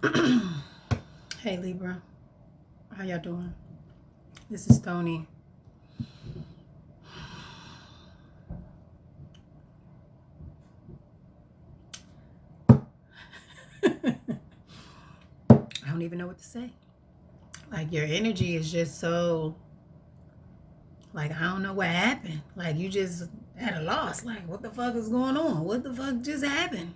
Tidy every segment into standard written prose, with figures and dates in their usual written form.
Hey Libra, how y'all doing? This is Tony. I don't even know what to say. Like, your energy is just so, like, I don't know what happened. Like, you just at a loss. Like, what the fuck is going on? What the fuck just happened?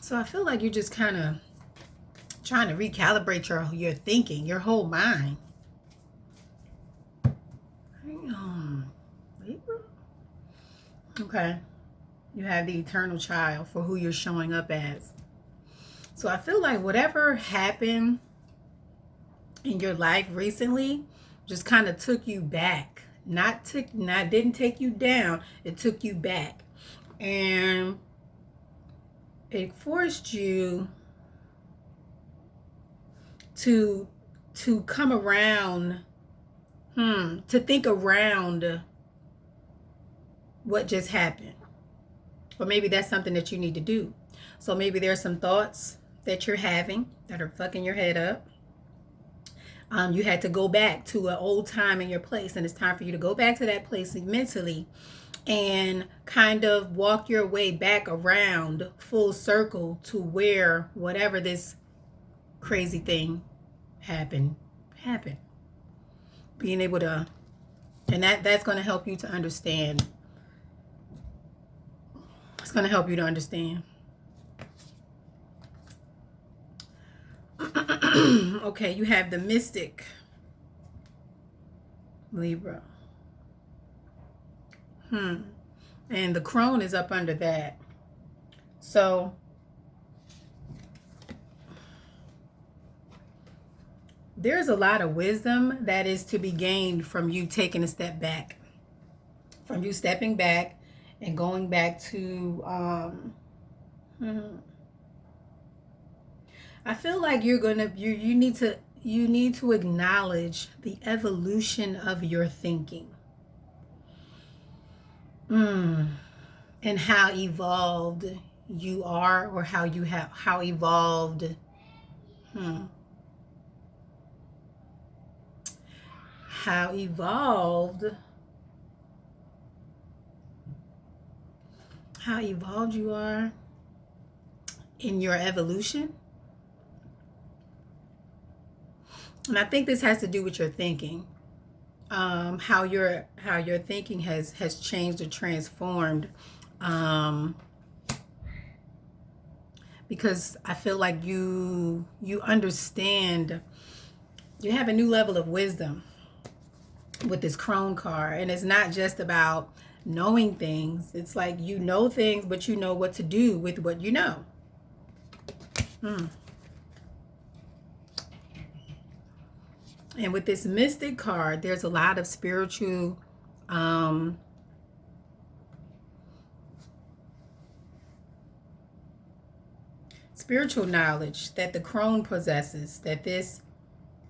So I feel like you're just kind of trying to recalibrate your thinking, your whole mind. Libra? Okay. You have the eternal child for who you're showing up as. So I feel like whatever happened in your life recently just kind of took you back. Didn't take you down. It took you back. And it forced you to come around, to think around what just happened. Or maybe that's something that you need to do. So maybe there's some thoughts that you're having that are fucking your head up. You had to go back to an old time in your place, and it's time for you to go back to that place mentally and kind of walk your way back around full circle to where whatever this crazy thing happened. Being able to, and that's going to help you to understand. It's going to help you to understand. Okay, you have the mystic, Libra. And the crone is up under that. So there's a lot of wisdom that is to be gained from you taking a step back. From you stepping back and going back to I feel like you need to acknowledge the evolution of your thinking. And how evolved you are, or how evolved you are in your evolution. And I think this has to do with your thinking. How your thinking has changed or transformed. Because I feel like you understand, you have a new level of wisdom with this crone card. And it's not just about knowing things. It's like you know things, but you know what to do with what you know. And with this mystic card, there's a lot of spiritual knowledge that the crone possesses, that this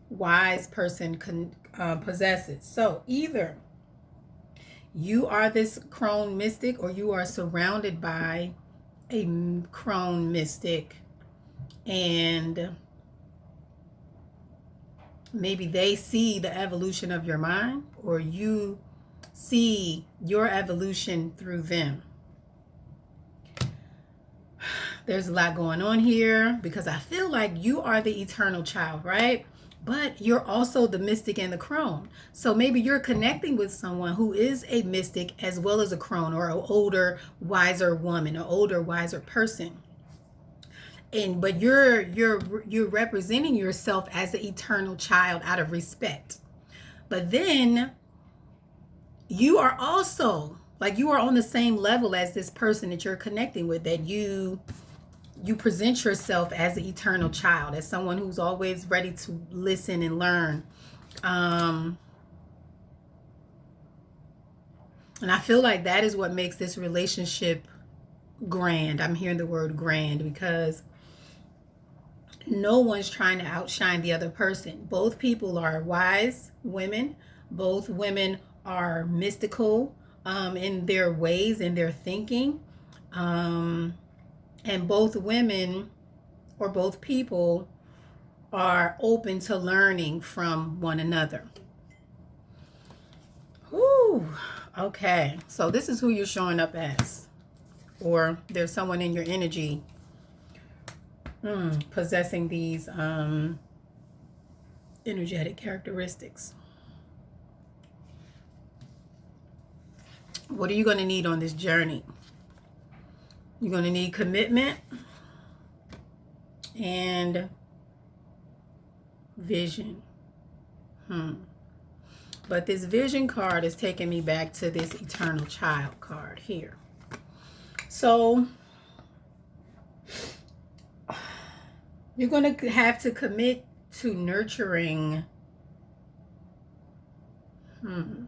wise person possesses. So either you are this crone mystic, or you are surrounded by a crone mystic, and maybe they see the evolution of your mind, or you see your evolution through them. There's a lot going on here, because I feel like you are the eternal child, right? But you're also the mystic and the crone. So maybe you're connecting with someone who is a mystic as well as a crone, or an older, wiser woman, an older, wiser person. But you're representing yourself as the eternal child out of respect. But then you are also, like, you are on the same level as this person that you're connecting with, that you present yourself as the eternal child, as someone who's always ready to listen and learn. And I feel like that is what makes this relationship grand. I'm hearing the word grand, because no one's trying to outshine the other person. Both people are wise women. Both women are mystical. in their ways, in their thinking. And both women or both people are open to learning from one another. Whew. Okay, so this is who you're showing up as. Or there's someone in your energy possessing these energetic characteristics. What are you going to need on this journey? You're going to need commitment and vision. But this vision card is taking me back to this eternal child card here. So you're going to have to commit to nurturing. You're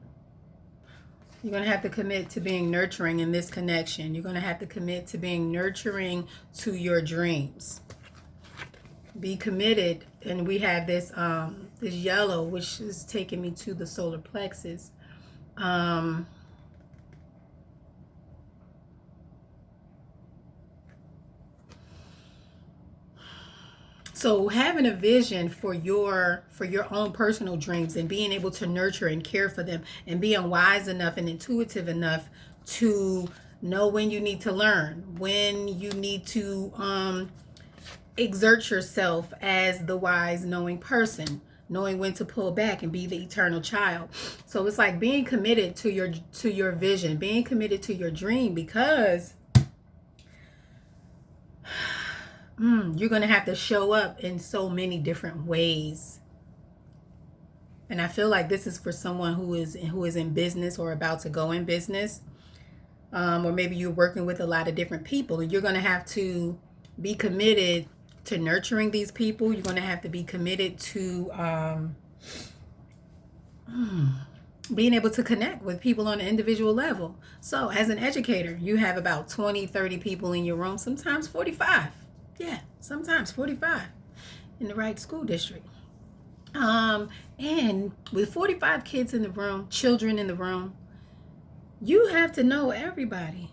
going to have to commit to being nurturing in this connection. You're going to have to commit to being nurturing to your dreams. Be committed. And we have this this yellow, which is taking me to the solar plexus. So having a vision for your own personal dreams and being able to nurture and care for them and being wise enough and intuitive enough to know when you need to learn, when you need to exert yourself as the wise, knowing person, knowing when to pull back and be the eternal child. So it's like being committed to your vision, being committed to your dream, because you're going to have to show up in so many different ways. And I feel like this is for someone who is in business or about to go in business. Or maybe you're working with a lot of different people, and you're going to have to be committed to nurturing these people. You're going to have to be committed to being able to connect with people on an individual level. So as an educator, you have about 20, 30 people in your room, sometimes 45. Yeah, sometimes 45 in the right school district. And with 45 kids in the room, children in the room, you have to know everybody.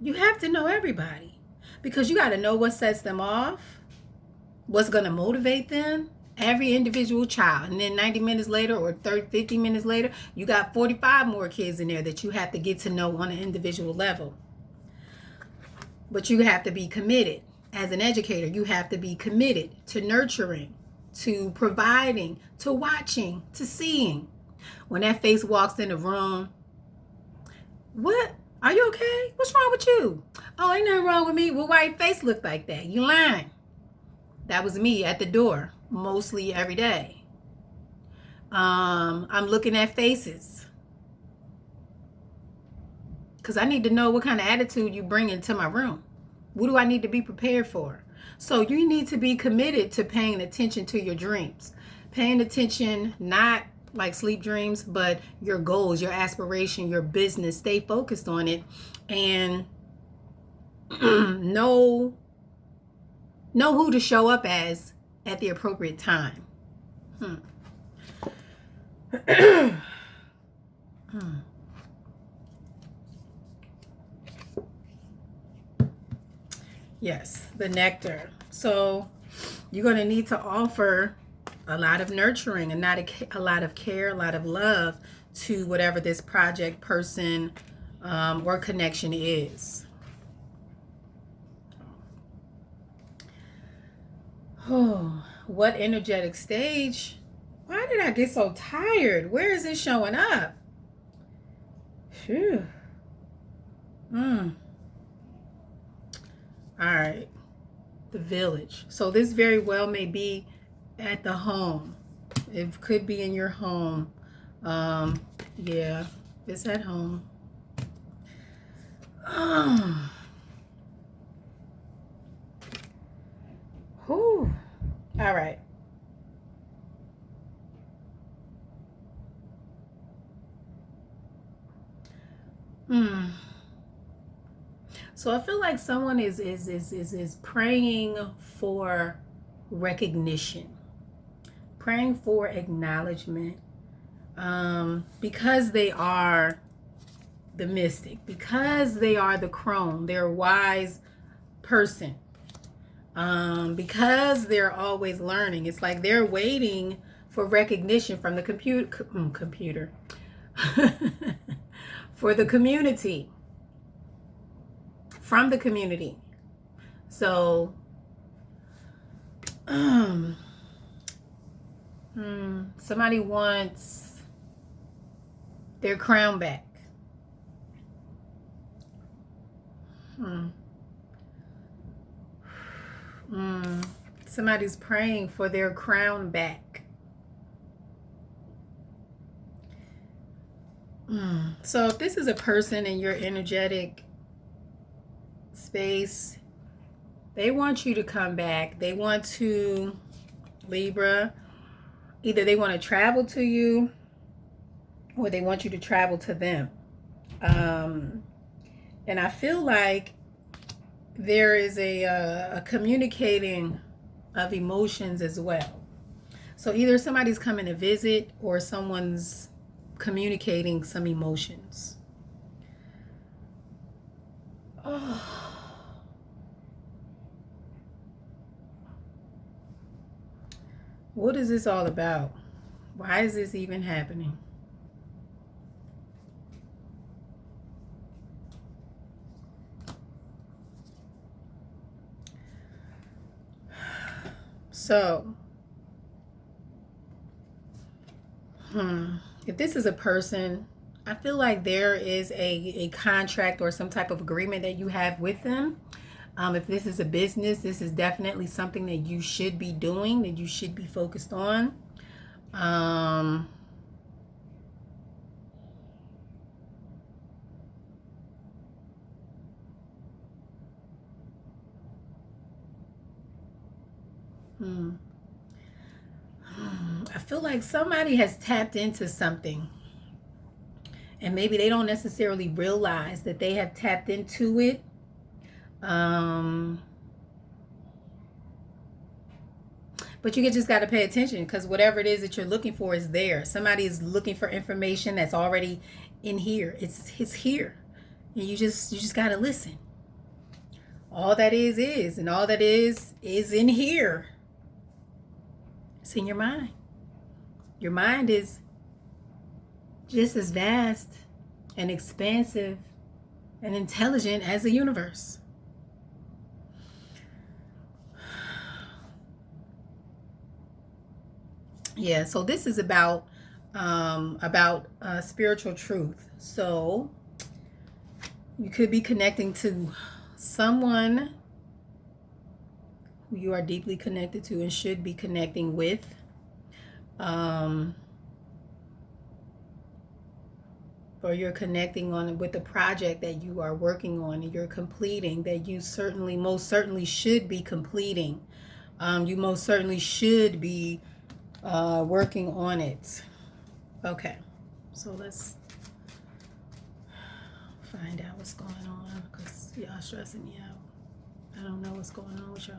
You have to know everybody, because you got to know what sets them off, what's going to motivate them, every individual child. And then 90 minutes later or 30, 50 minutes later, you got 45 more kids in there that you have to get to know on an individual level. But you have to be committed. As an educator, you have to be committed to nurturing, to providing, to watching, to seeing. When that face walks in the room, what? Are you okay? What's wrong with you? Oh, ain't nothing wrong with me. Well, why your face look like that? You lying. That was me at the door, mostly every day. I'm looking at faces, because I need to know what kind of attitude you bring into my room. What do I need to be prepared for? So you need to be committed to paying attention to your dreams. Paying attention, not like sleep dreams, but your goals, your aspiration, your business. Stay focused on it, and know who to show up as at the appropriate time. Yes, the nectar. So you're going to need to offer a lot of nurturing and not a lot of care, a lot of love to whatever this project, person, or connection is. Oh, what energetic stage? Why did I get so tired? Where is it showing up? Phew. All right, the village. So this very well may be at the home. It could be in your home. Yeah, it's at home. Whew. All right. So I feel like someone is praying for recognition, praying for acknowledgement, because they are the mystic, because they are the crone, they're a wise person. Because they're always learning, it's like they're waiting for recognition from the computer for the community, from the community. So somebody wants their crown back. Somebody's praying for their crown back. So if this is a person in your energetic space, they want you to come back. They want to, Libra, either they want to travel to you or they want you to travel to them. And I feel like there is a communicating of emotions as well. So either somebody's coming to visit or someone's communicating some emotions. What is this all about? Why is this even happening? So, if this is a person, I feel like there is a contract or some type of agreement that you have with them. If this is a business, this is definitely something that you should be doing, that you should be focused on. I feel like somebody has tapped into something, and maybe they don't necessarily realize that they have tapped into it. But you just got to pay attention, because whatever it is that you're looking for is there. Somebody is looking for information that's already in here. It's here, and you just got to listen. All that is, and all that is in here. It's in your mind. Your mind is just as vast and expansive and intelligent as the universe. Yeah, so this is about spiritual truth. So you could be connecting to someone who you are deeply connected to and should be connecting with. Or you're connecting on with the project that you are working on and you're completing, that you most certainly should be completing. You most certainly should be working on it. Okay, so let's find out what's going on, because y'all stressing me out. I don't know what's going on with y'all.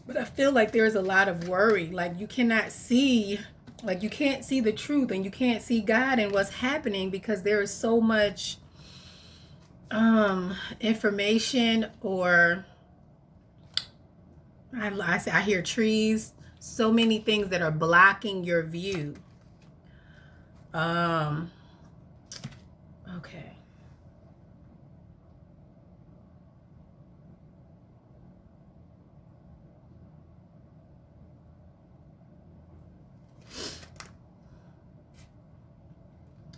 But I feel like there's a lot of worry. Like you can't see the truth, and you can't see God and what's happening, because there is so much information, or I hear trees, so many things that are blocking your view. Okay.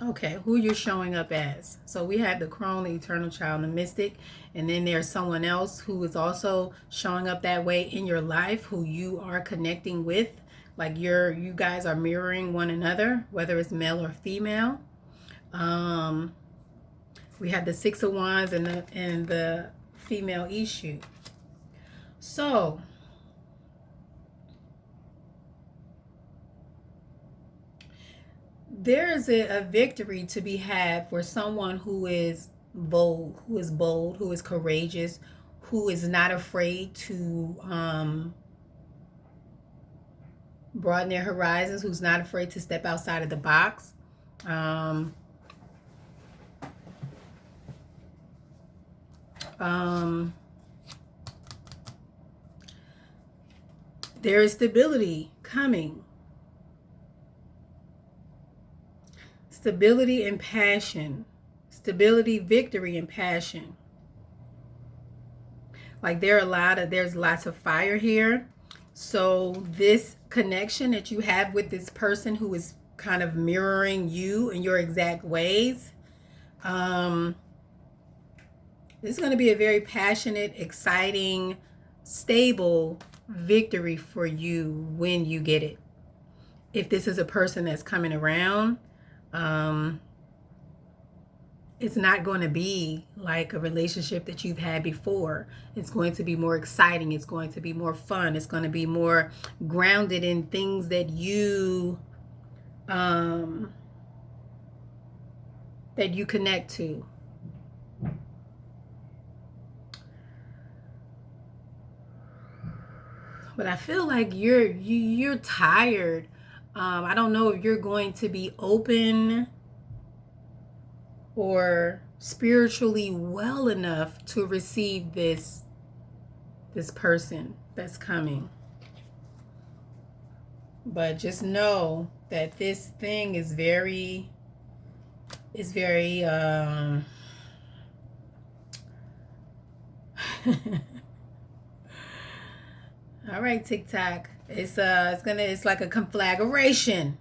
Okay, who you're showing up as. So we have the crone, the eternal child, the mystic, and then there's someone else who is also showing up that way in your life, who you are connecting with. Like you guys are mirroring one another, whether it's male or female. We have the Six of Wands and the female issue. So there is a victory to be had for someone who is bold, who is courageous, who is not afraid to broaden their horizons, who's not afraid to step outside of the box. There is stability coming. Stability and passion. Stability, victory, and passion. Like there's lots of fire here. So this connection that you have with this person who is kind of mirroring you in your exact ways, this is going to be a very passionate, exciting, stable victory for you when you get it. If this is a person that's coming around, it's not going to be like a relationship that you've had before. It's going to be more exciting. It's going to be more fun. It's going to be more grounded in things that you connect to. But I feel like you're tired. I don't know if you're going to be open or spiritually well enough to receive this person that's coming. But just know that this thing is very all right, TikTok. It's like a conflagration.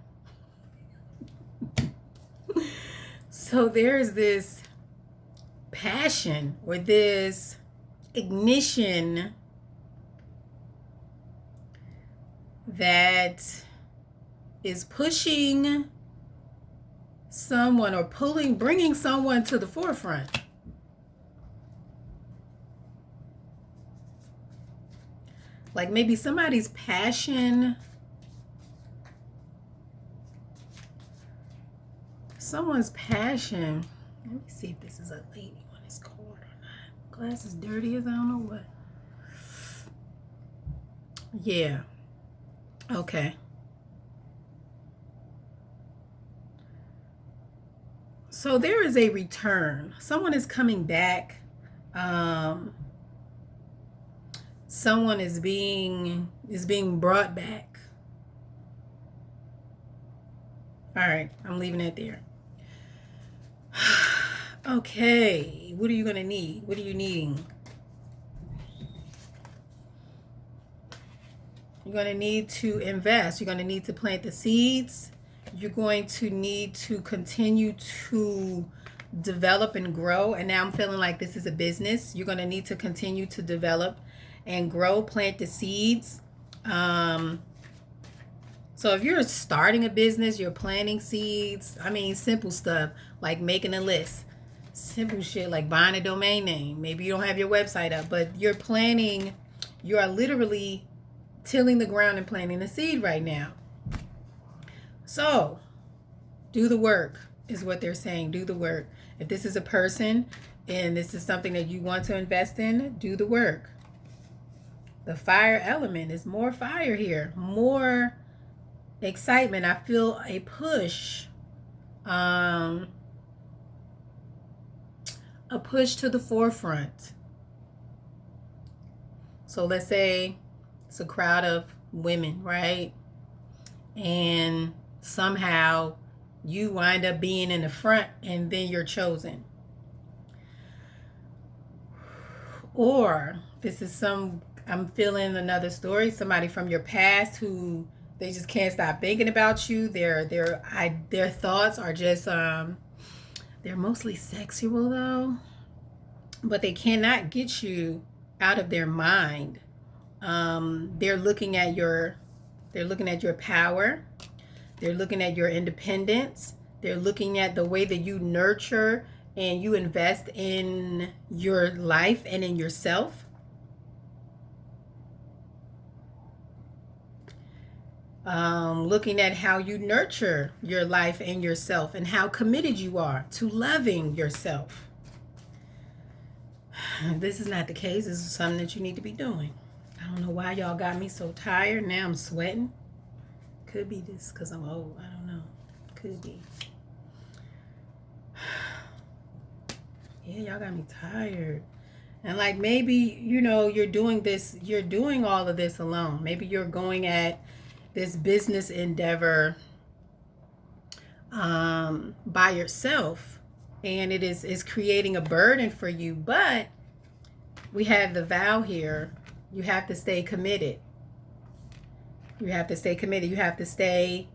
So there's this passion or this ignition that is pushing someone or bringing someone to the forefront. Like maybe somebody's passion, someone's passion. Let me see if this is a lady on this cord or not. Glass is dirty as I don't know what. Yeah. Okay. So there is a return. Someone is coming back. Someone is being brought back. All right, I'm leaving it there. Okay, what are you going to need? What are you needing? You're going to need to invest. You're going to need to plant the seeds. You're going to need to continue to develop and grow. And now I'm feeling like this is a business. You're going to need to continue to develop and grow, plant the seeds. So if you're starting a business, you're planting seeds. I mean, simple stuff like making a list. Simple shit like buying a domain name. Maybe you don't have your website up, but you're planting. You are literally tilling the ground and planting the seed right now. So do the work is what they're saying. Do the work. If this is a person and this is something that you want to invest in, do the work. The fire element is more fire here, more excitement. I feel a push, a push to the forefront. So let's say it's a crowd of women, right? And somehow you wind up being in the front and then you're chosen. Or this is I'm feeling another story, somebody from your past who they just can't stop thinking about you. Their thoughts are just they're mostly sexual though, but they cannot get you out of their mind. They're looking at your power. They're looking at your independence. They're looking at the way that you nurture and you invest in your life and in yourself. Looking at how you nurture your life and yourself and how committed you are to loving yourself. If this is not the case, this is something that you need to be doing. I don't know why y'all got me so tired. Now I'm sweating. Could be this because I'm old. I don't know. Could be. Yeah, y'all got me tired. And like maybe, you know, you're doing all of this alone. Maybe you're going at this business endeavor by yourself, and is creating a burden for you. But we have the vow here. You have to stay committed. You have to stay committed. You have to stay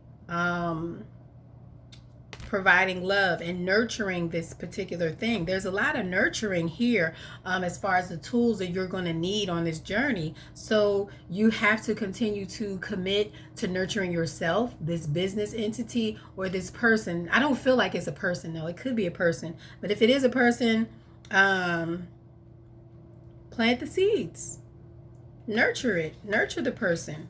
providing love and nurturing this particular thing. There's a lot of nurturing here as far as the tools that you're going to need on this journey. So you have to continue to commit to nurturing yourself, this business entity, or this person. I don't feel like it's a person, though. It could be a person. But if it is a person, plant the seeds. Nurture it. Nurture the person.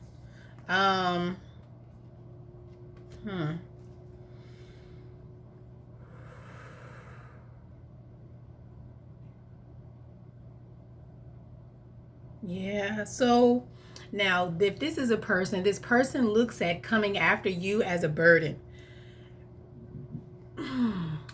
Yeah. So now, if this is a person, this person looks at coming after you as a burden.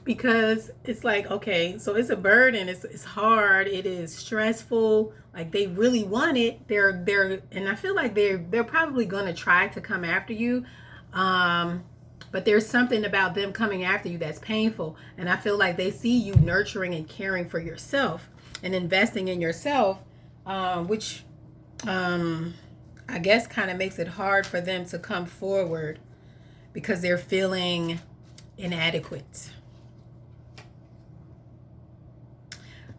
Because it's like, okay, so it's a burden. It's hard. It is stressful. Like they really want it. And I feel like they're probably gonna try to come after you. But there's something about them coming after you that's painful. And I feel like they see you nurturing and caring for yourself and investing in yourself, which I guess kind of makes it hard for them to come forward because they're feeling inadequate.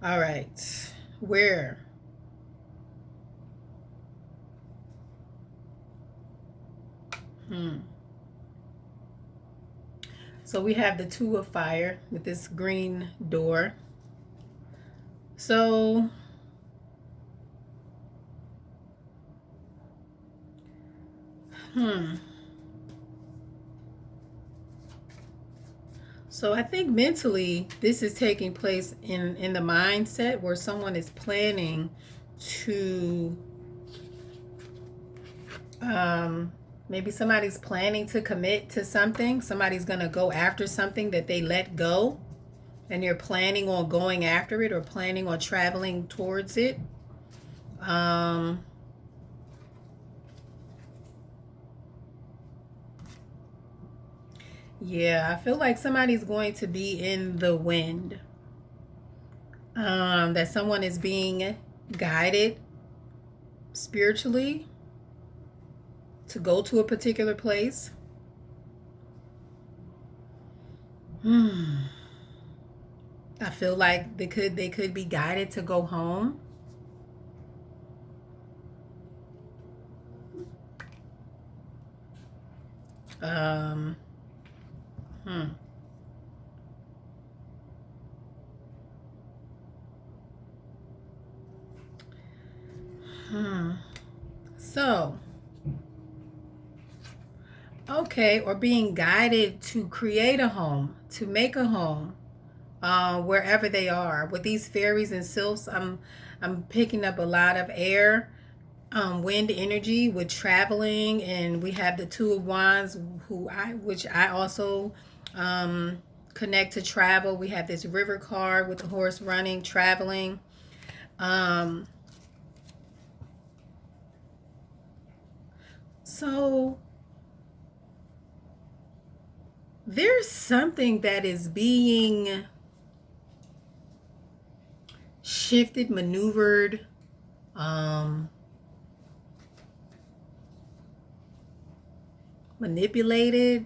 All right. Where? So we have the Two of Fire with this green door. So So I think mentally this is taking place in the mindset where someone is planning to maybe somebody's planning to commit to something. Somebody's going to go after something that they let go, and you're planning on going after it or planning on traveling towards it. Yeah, I feel like somebody's going to be in the wind. That someone is being guided spiritually to go to a particular place. I feel like they could be guided to go home. So, okay, or being guided to create a home, to make a home, wherever they are. With these fairies and sylphs, I'm picking up a lot of air, wind energy with traveling, and we have the Two of Wands, which I also connect to travel. We have this River card with the horse running, traveling. So there's something that is being shifted, maneuvered, manipulated,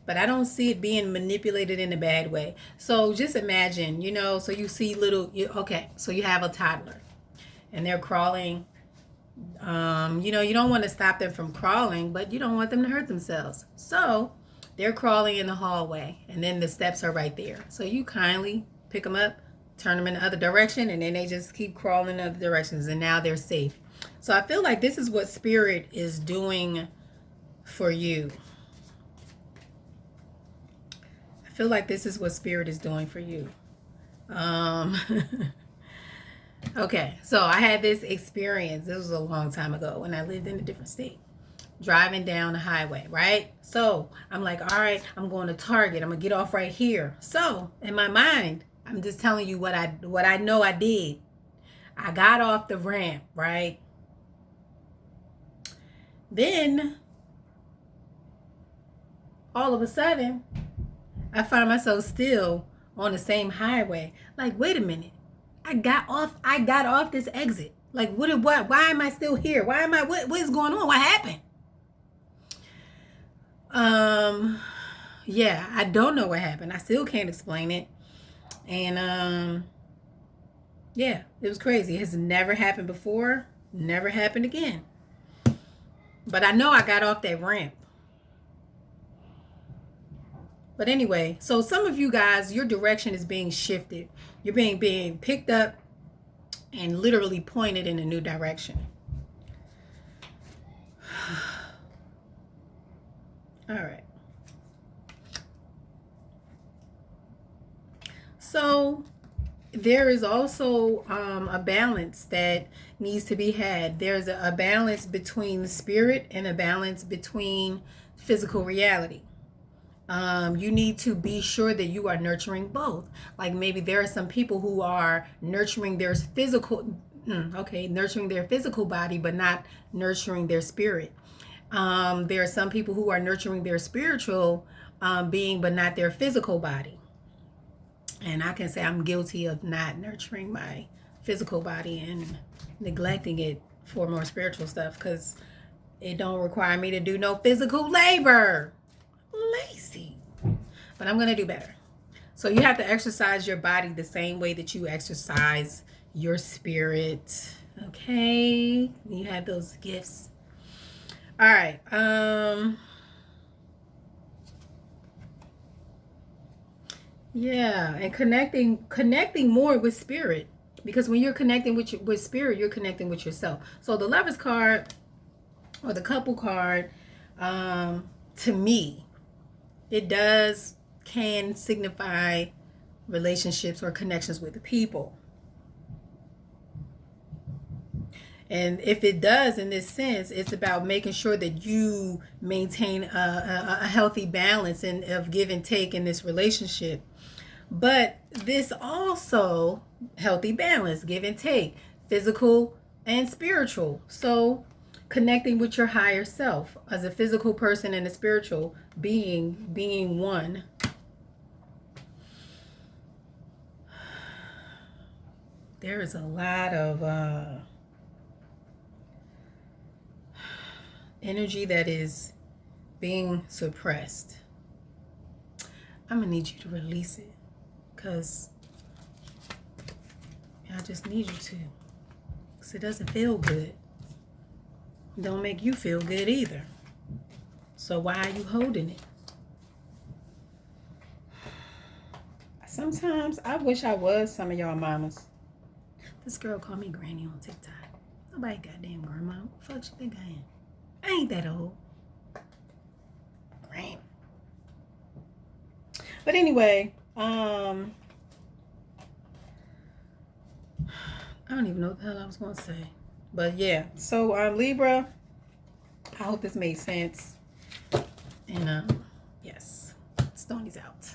but I don't see it being manipulated in a bad way. So just imagine, so you see so you have a toddler and they're crawling. You don't want to stop them from crawling, but you don't want them to hurt themselves. So they're crawling in the hallway, and then the steps are right there. So you kindly pick them up, turn them in the other direction, and then they just keep crawling in other directions, and now they're safe. So I feel like this is what Spirit is doing for you. I feel like this is what Spirit is doing for you. Okay, so I had this experience. This was a long time ago when I lived in a different state. Driving down the highway, right? So I'm like, all right, I'm going to Target. I'm going to get off right here. So in my mind, I'm just telling you what I know I did. I got off the ramp, right? Then all of a sudden, I find myself still on the same highway. Like, wait a minute. I got off this exit. Like, why am I still here? What is going on? What happened? Yeah, I don't know what happened. I still can't explain it. And yeah, it was crazy. It has never happened before, never happened again. But I know I got off that ramp. But anyway, so some of you guys, your direction is being shifted. You're being picked up and literally pointed in a new direction. All right. So there is also a balance that needs to be had. There's a balance between the spirit and a balance between physical reality. You need to be sure that you are nurturing both. Like maybe there are some people who are nurturing their nurturing their physical body, but not nurturing their spirit. There are some people who are nurturing their spiritual being, but not their physical body. And I can say I'm guilty of not nurturing my physical body and neglecting it for more spiritual stuff because it don't require me to do no physical labor. Lazy. But I'm going to do better. So you have to exercise your body the same way that you exercise your spirit. Okay? You have those gifts. All right. Yeah, and connecting more with spirit, because when you're connecting with spirit, you're connecting with yourself. So the Lovers card or the Couple card, to me, it can signify relationships or connections with the people. And if it does, in this sense, it's about making sure that you maintain a healthy balance of give and take in this relationship. But this also healthy balance, give and take, physical and spiritual. So connecting with your higher self as a physical person and a spiritual being one. There is a lot of energy that is being suppressed. I'm gonna need you to release it, because I just need you to, because it doesn't feel good. It don't make you feel good either. So why are you holding it? Sometimes I wish I was some of y'all mamas. This girl called me granny on TikTok. Nobody goddamn grandma. What the fuck you think I am? I ain't that old. Granny. But anyway, I don't even know what the hell I was going to say. But yeah, so Libra, I hope this made sense. And yes, Stoney's out.